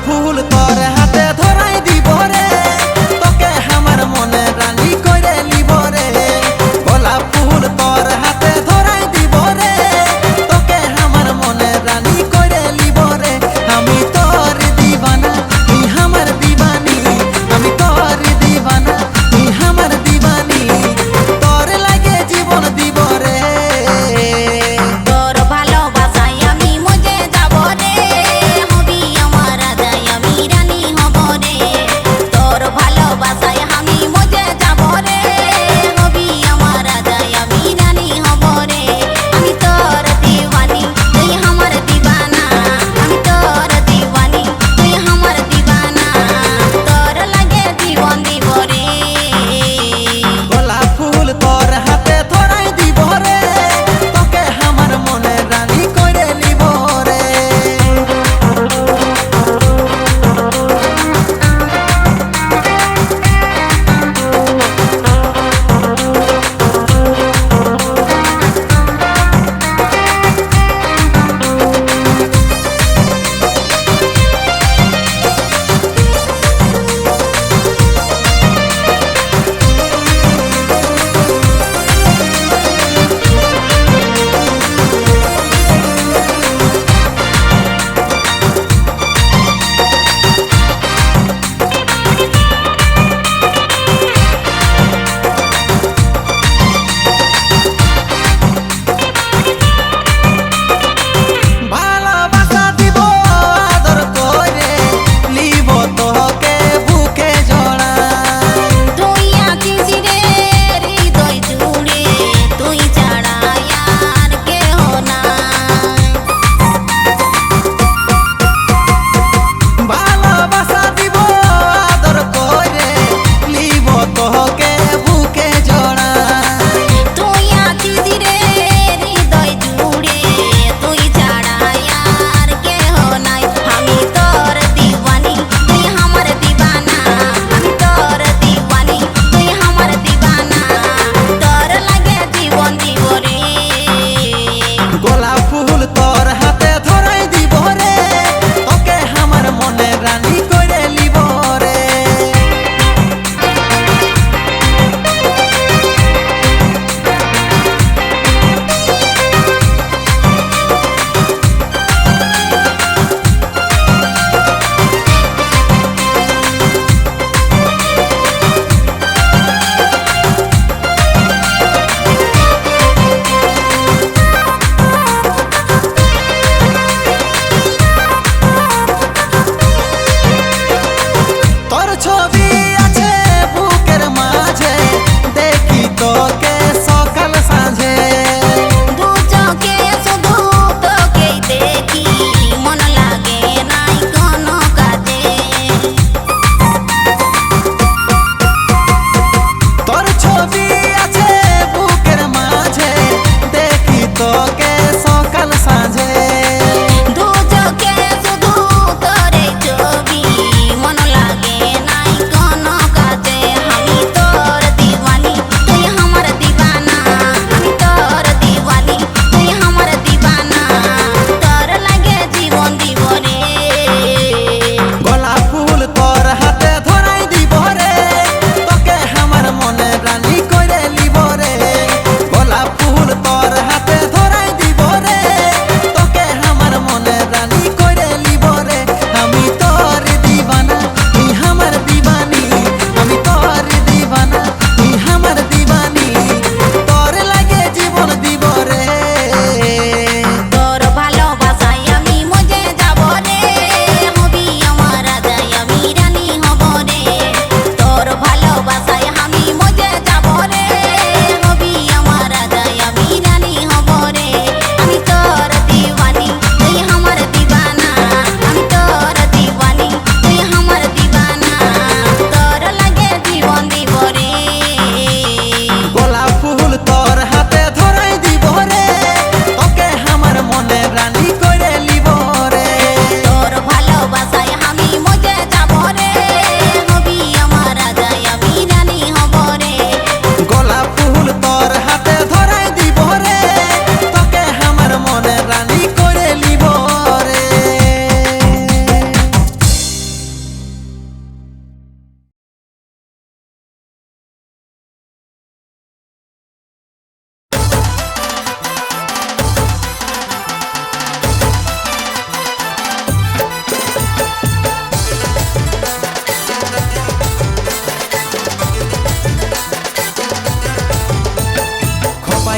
ফুল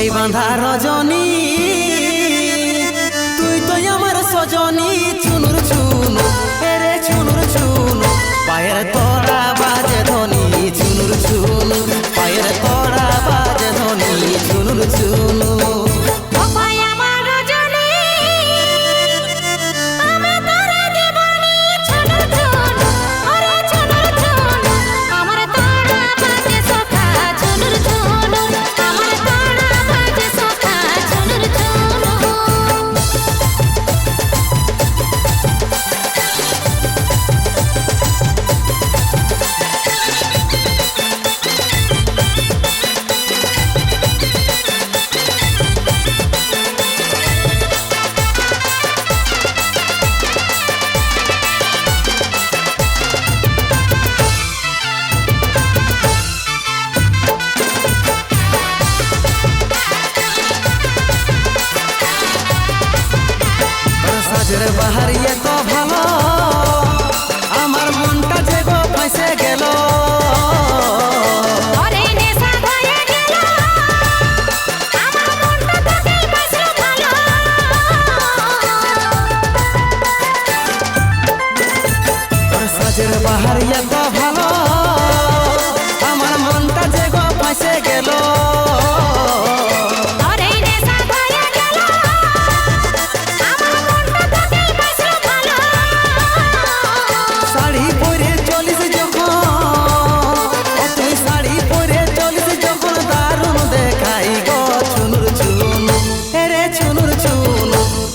পাই বাঁধা রজনী তুই তো আমার সজনী চুনুর চুনু এরে চুনুর চুনু পায়ের তোরা বাজে ধ্বনি চুনুর চুনু পায়ের তোরা বাজে ধ্বনি চুনুর চুনু বাহারিয়ে তো ভালো আমার মনটা যে গো ফাঁসে গেল সাজের বাহারিয়ে তো ভালো আমার মনটা যে গো ফাঁসে গেল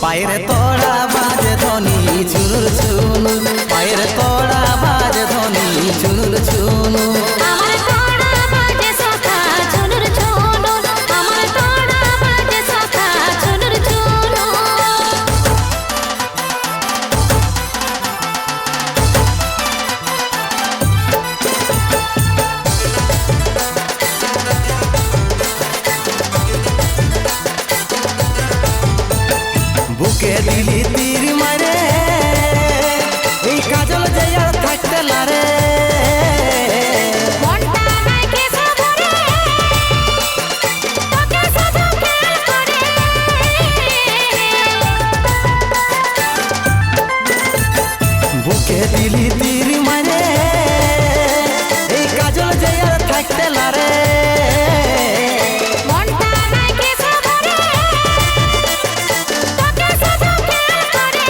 পায়ের তোড়া বাজে ধ্বনি চুনুর চুনু পায়ের তোড়া বাজে ধ্বনি চুনুর চুনু আমার তোড়া বাজে সখা চুনুর চুনু আমার তোড়া বাজে সখা চুনুর চুনু বুকে দিলি তীর মারে এই কাজল যে আর থাকতে লারে মনটা নাকি সাবরে তোকে শুধু খেয়াল করে বুকে দিলি তীর মারে এই কাজল যে আর থাকতে লারে মনটা নাকি সাবরে তোকে শুধু খেয়াল করে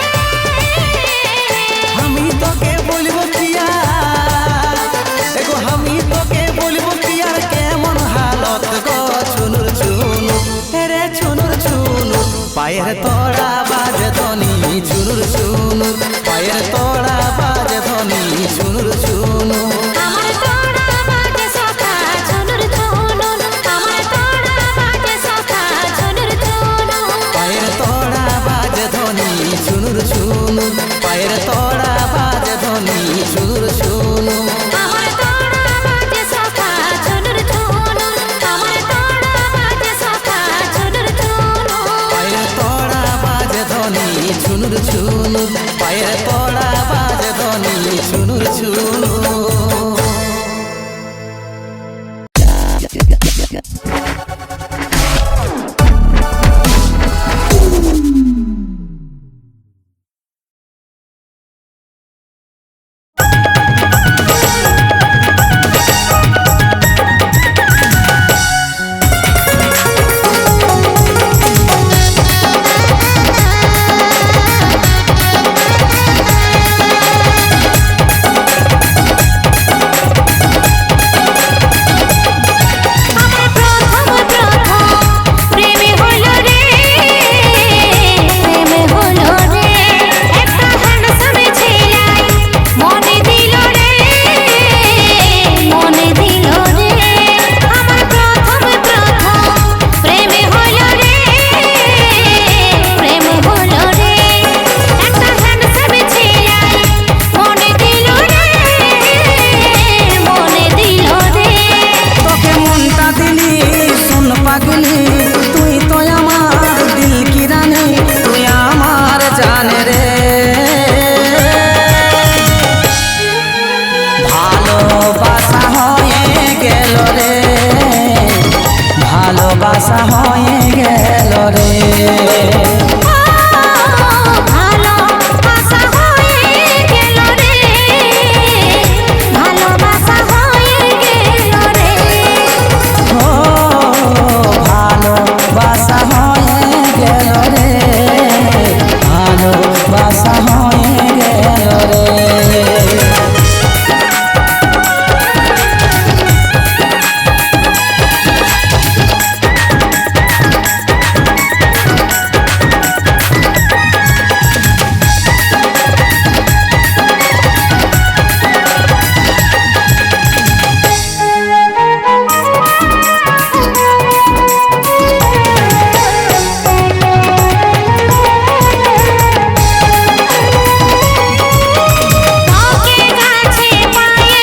আমি তোকে বলবো কি আর এগো আমি তোকে বলবো কি আর কেমন হালত গো চুনুর চুনু রে চুনুর চুনু পায়ের তোড়া বাজে ধ্বনি চুনুর চুনু পায়ের তোড়া বাজে ধ্বনি চুনুর চুনু আমার তোড়া বাজে সখা চুনুর চুনু আমার তোড়া বাজে সখা চুনুর চুনু পায়ের তোড়া বাজে ধ্বনি চুনুর চুনু পায়ের তোড়া বাজে ধ্বনি চুনুর চুনু আমার তোড়া বাজে সখা চুনুর চুনু আমার তোড়া বাজে সখা চুনুর চুনু পায়ের তোড়া বাজে ধ্বনি চুনুর চুনু পায়ের তোড়া বাজে ধ্বনি চুনুর চুনু হয়ে গেল রে। ভালোবাসা হয়ে গেল রে, ভালোবাসা হয়ে গেল রে। ও ভালোবাসা হয়ে গেল রে, ভালোবাসা হয়ে গেল রে। তোকে কাছে পায়ে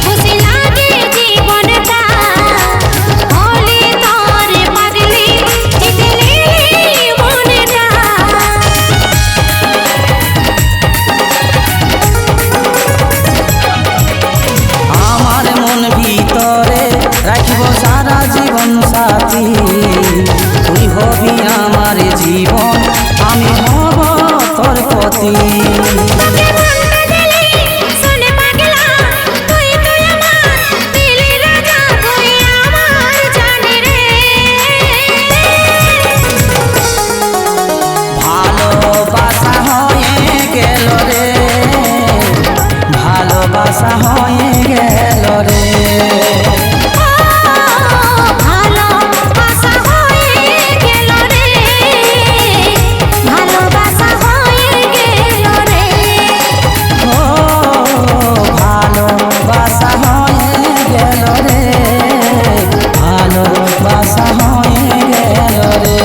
খুশি লাগে জীবনটা, হলি তোর পাগলি জিতলি মনটা। আমার মন ভিতরে রাখিব সারা জীবন সাথী, তুই হবি আমার জীবন, আমি হব তোর পতি। তোকে মনটা দিলি শুনে পাগলা, তুই তুই আমার দিলি রাজা, তুই আমার জানি রে। ভালোবাসা হয়ে গেল রে, ভালোবাসা হয়ে গেল রে। ভালোবাসা হয়ে গেল রে, ভালোবাসা হয়ে গেল রে। ও ভালোবাসা হয়ে গেল রে, ভালোবাসা হয়ে গেল রে।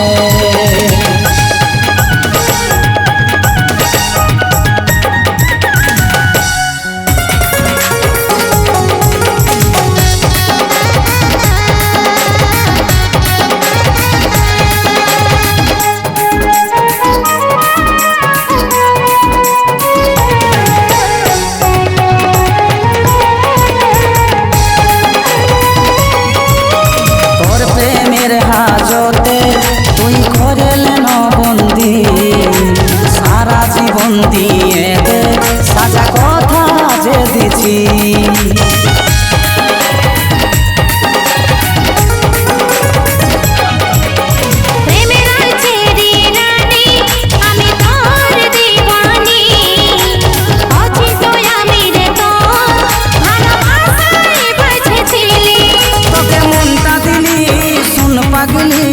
তোর প্রেমের হাজতে তুই করলেন বন্দি, সারা জীবন দিয়ে দে সাজা কথা যে দিছি। প্রেমের আছে রানী, আমি তোর দিওয়ানি, আছি তো আমি রে তোর, ভালোবাসায় বেঁচেছিলি। তোকে মনটা দিলি শুন পাগলি,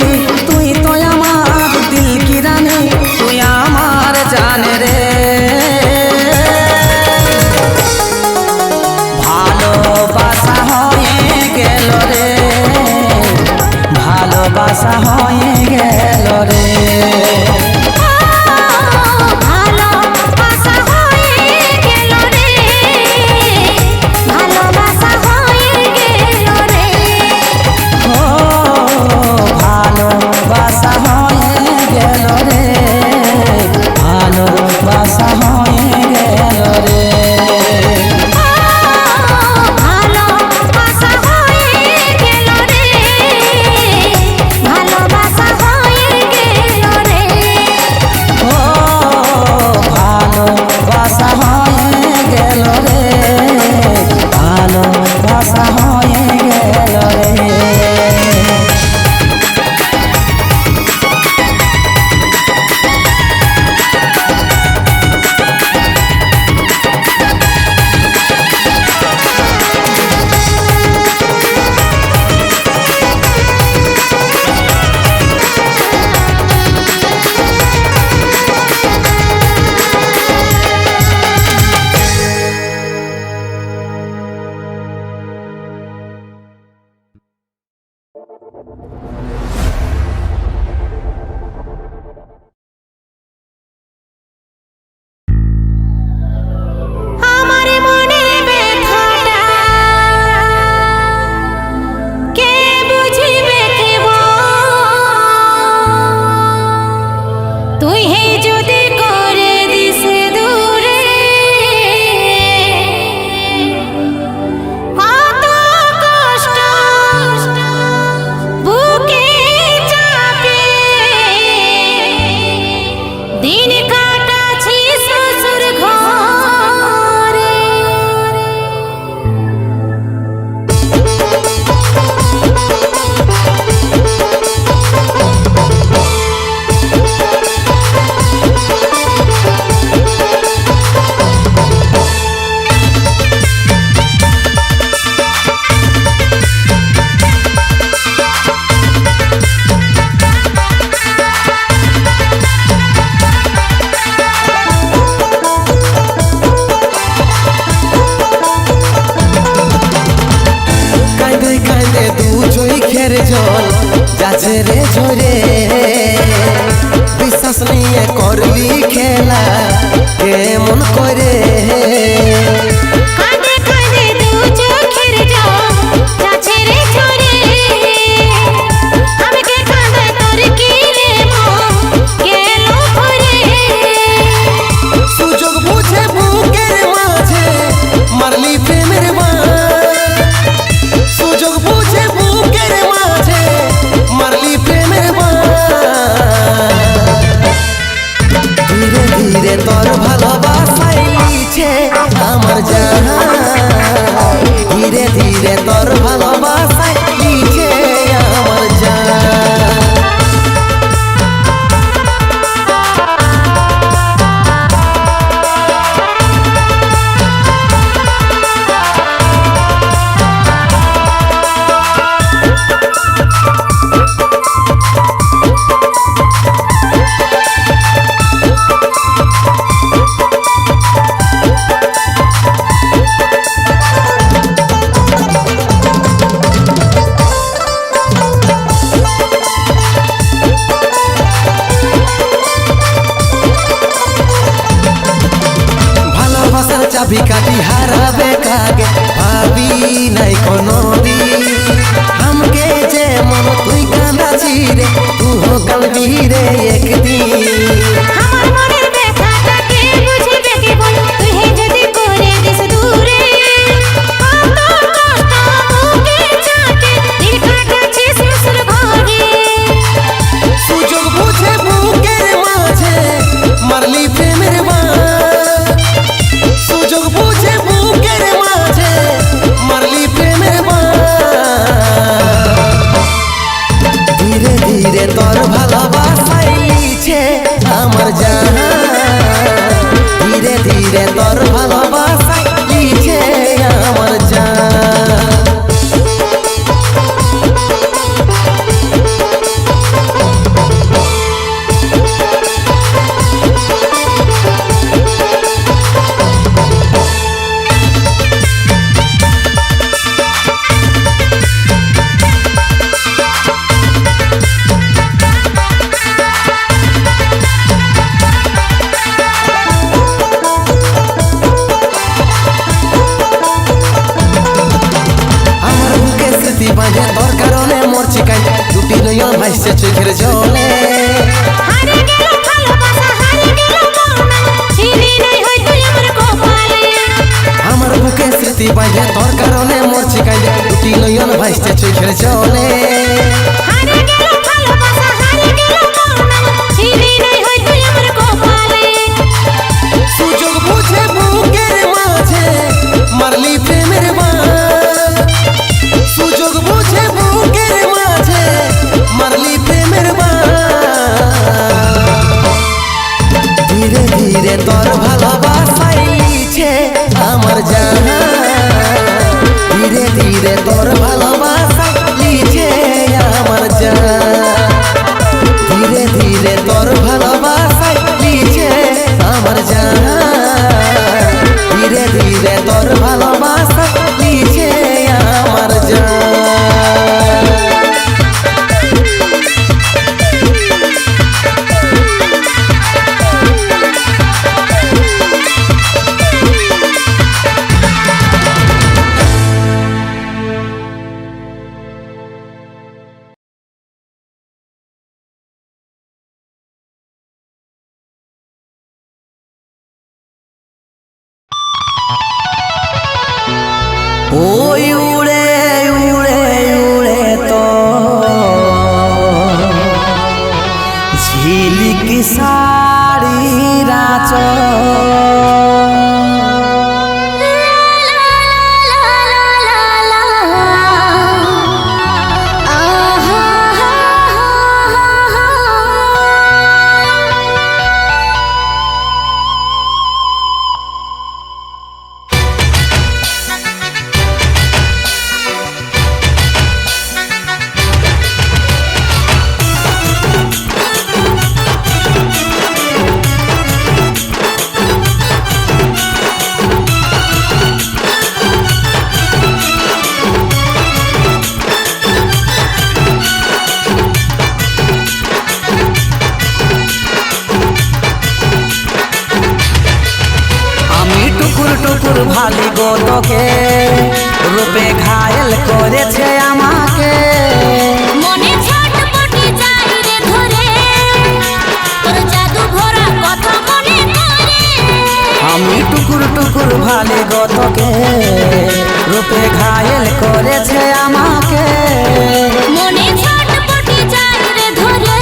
তুই তো আমার দিল কি রানী, তুই আমার জানে রে। ভালোবাসা হয়ে গেল রে, ভালোবাসা হয়ে গেল রে। ভালোবাসা হয়ে গেল রে, ভালোবাসা হয়ে গেল রে। ও ভালোবাসা হয়ে গেল রে, ভালোবাসা হয়ে গেল রে। ভালোবাসা হয়ে গেল রে, ভালোবাসা হয়ে গেল রে। করলি খেলা কেমন করে কাঁদে কাঁদে দু চোখের জল যাচ্ছে রে ঝরে আমি কে কাঁদে তোর কি রে মন গেল ভরে সুযোগ বুঝে বুকের মাঝে মারলি প্রেমের বান সুযোগ বুঝে বুকের মাঝে মারলি প্রেমের বান ধীরে ধীরে তোর ভালোবাসায় লিছে আমার জান ধীরে ধীরে তোর ভালোবাসায় লিছে আমার জান ভালোবাসার চাবি কাটি হারাবে কাগে ভাবি নাই কোনো দিন আমকে যে মন তুই কাঁদাছি রে তুই কাঁদবি রে একদিন আমার মনের ব্যথাটাকে বুঝিবে কে বল তুই যদি করে দিস দূরে কত কষ্ট বুকে চাপে দিল কাটাছিস মুসুর ঘরে সুযোগ বুঝে বুকের মাঝে মারলি প্রেমের বান সুযোগ বুঝে বুকের মাঝে মারলি প্রেমের বান ধীরে ধীরে তোর ভালোবাসায় লিছে আমার জান ধীরে ধীরে তোর ভালোবাসায় লিছে আমার জান আমার বুকে স্মৃতি বাঁধে তোর কারণে মরছি কাঁদে দুটি নয়ন ভাসছে চোখের জলে হারে গেল ভালোবাসা হারে গেল মন ছিলি নাই হই তুই আমার কপালে আমার বুকে স্মৃতি বাঁধে তোর কারণে মরছি কাঁদে দুটি নয়ন ভাসছে চোখের জলে হারে গেল ভালোবাসা হারে গেল মন ছিলি নাই হই তুই আমার কপালে সুযোগ বুঝে বুকের মাঝে মারলি প্রেমের বান সুযোগ বুঝে বুকের মাঝে মারলি প্রেমের বান ধীরে ধীরে তোর ভালোবাসায় লিছে আমার জান ধীরে ধীরে তোর ভালোবাসায় লিছে আমার জান ধীরে ধীরে তোর ভালোবাসায় লিছে আমার জান ধীরে ধীরে তোর ভালোবাসায় লিছে আমার জান ওই উড়ে উড়ে উড়ে তো ঝিলিক শাড়ির আঁচল তোকে রূপে ঘায়েল করেছে আমাকে মনে ছটপটি যায় রে ধরে তোর জাদু ভরা কথা মনে পড়ে আমি টুকুর টুকুর ভালে গো তোকে রূপে ঘায়েল করেছে আমাকে মনে ছটপটি যায় রে ধরে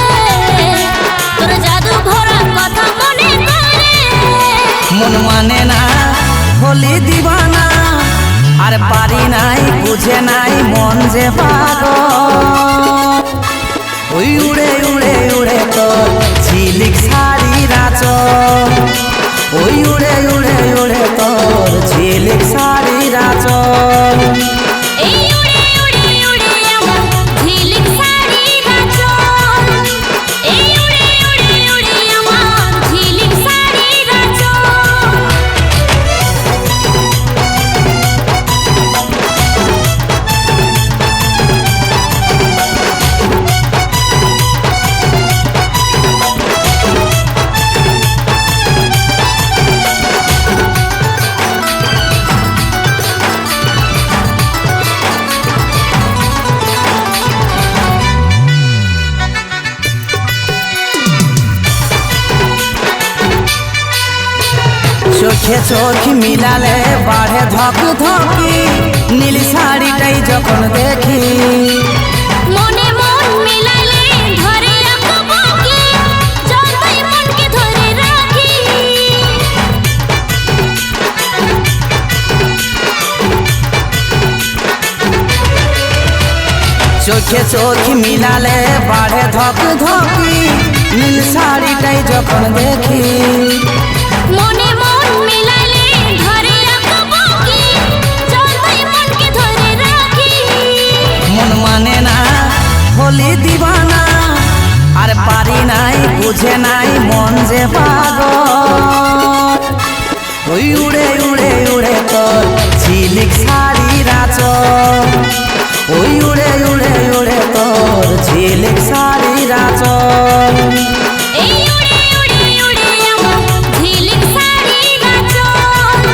তোর জাদু ভরা কথা মনে পড়ে মন মানে না হলি দিবানা আর পারি নাই বুঝে নাই মন যে পাগল ওই উড়ে উড়ে উড়ে তোর ঝিলিক শাড়ি রাচ ওই উড়ে উড়ে উড়ে তোর ঝিলিক শাড়ি রাচ এই উড়ে উড়ে উড়ে আমার ঝিলিক শাড়ি নাচন এই উড়ে উড়ে উড়ে আমার ঝিলিক শাড়ি নাচন চোখে চোখ মিলালে বাড়ে ধক ধকি নীল শাড়িটাই যখন দেখি মনে মন মিলালে ধরে রাখবো কি যতই মনকে ধরে রাখি চোখে চোখ মিলালে বাড়ে ধক ধকি নীল শাড়িটাই যখন দেখি মনে মন মিলালে ধরে রাখবো কি যতই মনকে ধরে রাখি মন মানে না হলি দিবানা আর পারি নাই বুঝে নাই মন যে পাগল ওই উড়ে উড়ে উড়ে তোর ঝিলিক শাড়ি রাচ ওই উড়ে উড়ে উড়ে তোর ঝিলিক শাড়ি রাচ এই উড়ে উড়ে উড়ে আমার ঝিলিক শাড়ি নাচন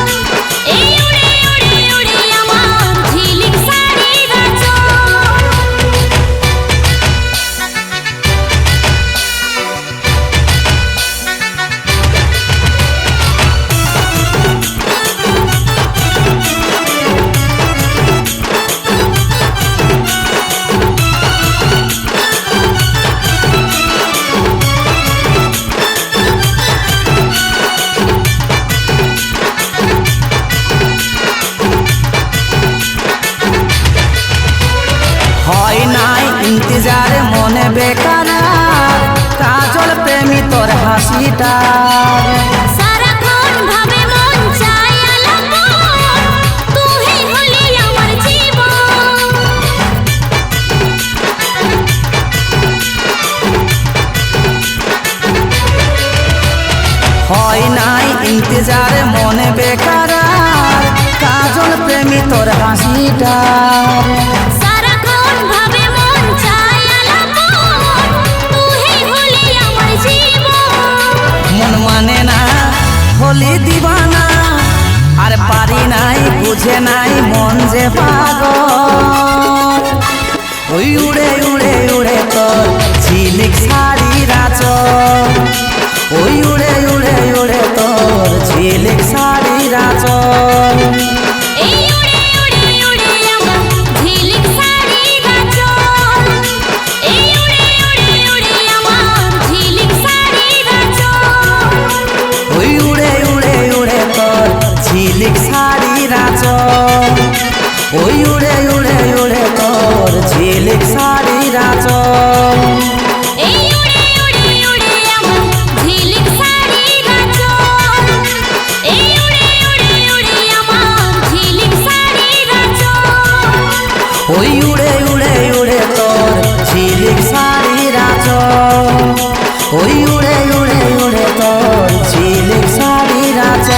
এই উড়ে উড়ে উড়ে আমার ঝিলিক শাড়ি নাচন হয় নাই ইন্তজার মনে বেকার কাজল প্রেমী তোর হাসিটা সারাক্ষণ ভাবে মন চায় আলাপন তুই হলি আমার জীবন হয় নাই ইন্তজার মনে বেকার কাজল প্রেমী তোর হাসিটা সারাক্ষণ ভাবে মন চায় আলাপন তুই হলি আমার জীবন মন মানে না হলি দিবানা আর পারি নাই বুঝে নাই মন যে পাগল ওই উড়ে উড়ে উড়ে তোর ঝিলিক শাড়ি রাচ ওই উড়ে উড়ে উড়ে তোর ঝিলিক শাড়ি রাচ এই উড়ে উড়ে উড়ে আমার ঝিলিক শাড়ি নাচন এই উড়ে উড়ে উড়ে আমার ঝিলিক শাড়ি নাচন ওই উড়ে উড়ে উড়ে তোর ঝিলিক শাড়ি রাচ ওই উড়ে উড়ে উড়ে তোর ঝিলিক শাড়ি রাচ এই উড়ে উড়ে উড়ে আমার ঝিলিক শাড়ি নাচন এই উড়ে উড়ে উড়ে আমার ঝিলিক শাড়ি নাচন ওই উড়ে উড়ে উড়ে তোর ঝিলিক শাড়ি রাচ ওই উড়ে উড়ে উড়ে তোর ঝিলিক শাড়ি রাচ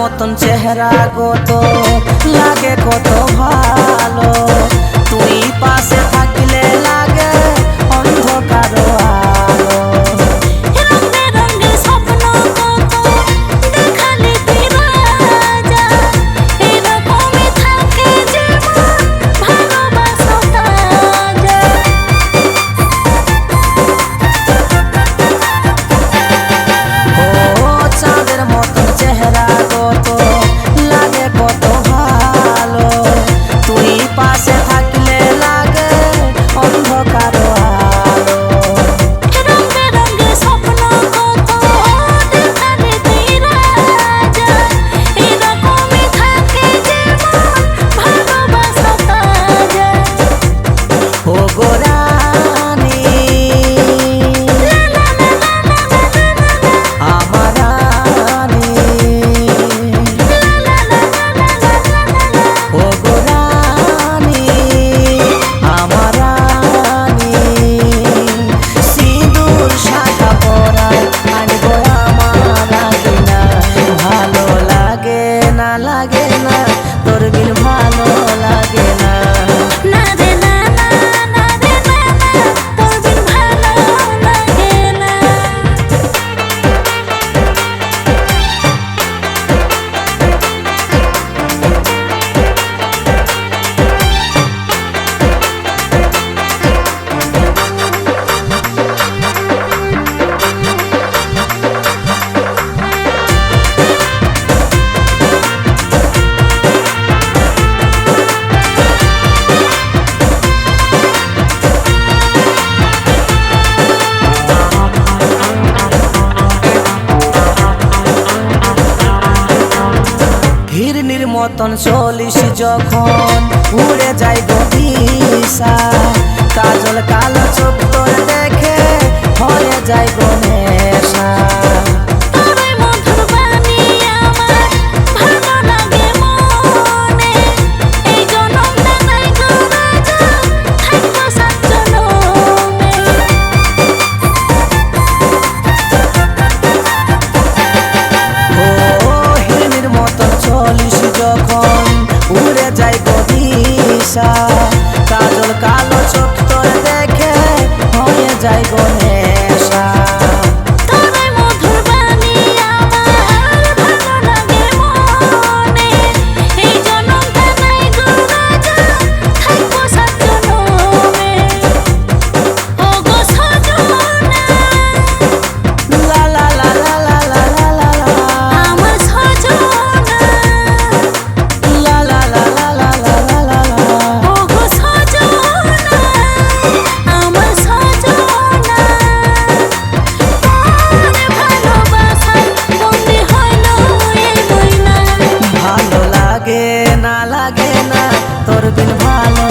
মতন চেহারা গত লাগে কত ভালো, তুই পাশে থাকলে লাগে অন্ধকার আলো। রঙে রঙে স্বপ্ন কত দেখালি তুই রাজা, এরকমই থাকে যেমন ভালোবাসা তাজা। ও চাঁদের মতন চেহারা কত লাগে কত ভালো, তুই পাশে থাকলে লাগে অন্ধকার আলো। রঙে রঙে স্বপ্ন কত দেখালি তুই রাজা, এরকমই থাকে যেমন ভালোবাসা তাজা। ও গোরানি আমার রানী, ও গোরানি আমার রানী, সিঁদুর শাখা পরা আনবো আমার আঙিনা। ভালো লাগে না লাগে না তোর বিন ভালো লাগে না। না রে না না, না রে না না, তোর বিন ভালো লাগে না। হিরনির মতন চলিস যখন উড়ে যাই গো দিশা, কাজল কালো চোখ তোর দেখে হয়ে যাই গো নেশা। তোর মধুর বাণী আমার ভালো লাগে মনে, এই জনমটা নাই গো রাজা, থাকবো সাত জনমে। ও হিরনির মতন চলিস যখন উড়ে যাই গো দিশা, কাজল কালো চোখ তোর দেখে হয়ে যাই গো নেশা। তোর মধুর বাণী আমার ভালো লাগে মনে, এই জনমটা নাই গো রাজা, থাকবো সাত জনমে। ও গো সজনা লা লা লা লা লা লা লা লা লা, আমার সজনা, লা লা লা লা লা লা লা লা লা। ও গো সজনা, আমার সজনা। তোর ভালোবাসায় বন্দি হইল এই ময়না। ভালো লাগে না লাগে না তোর বিন ভালো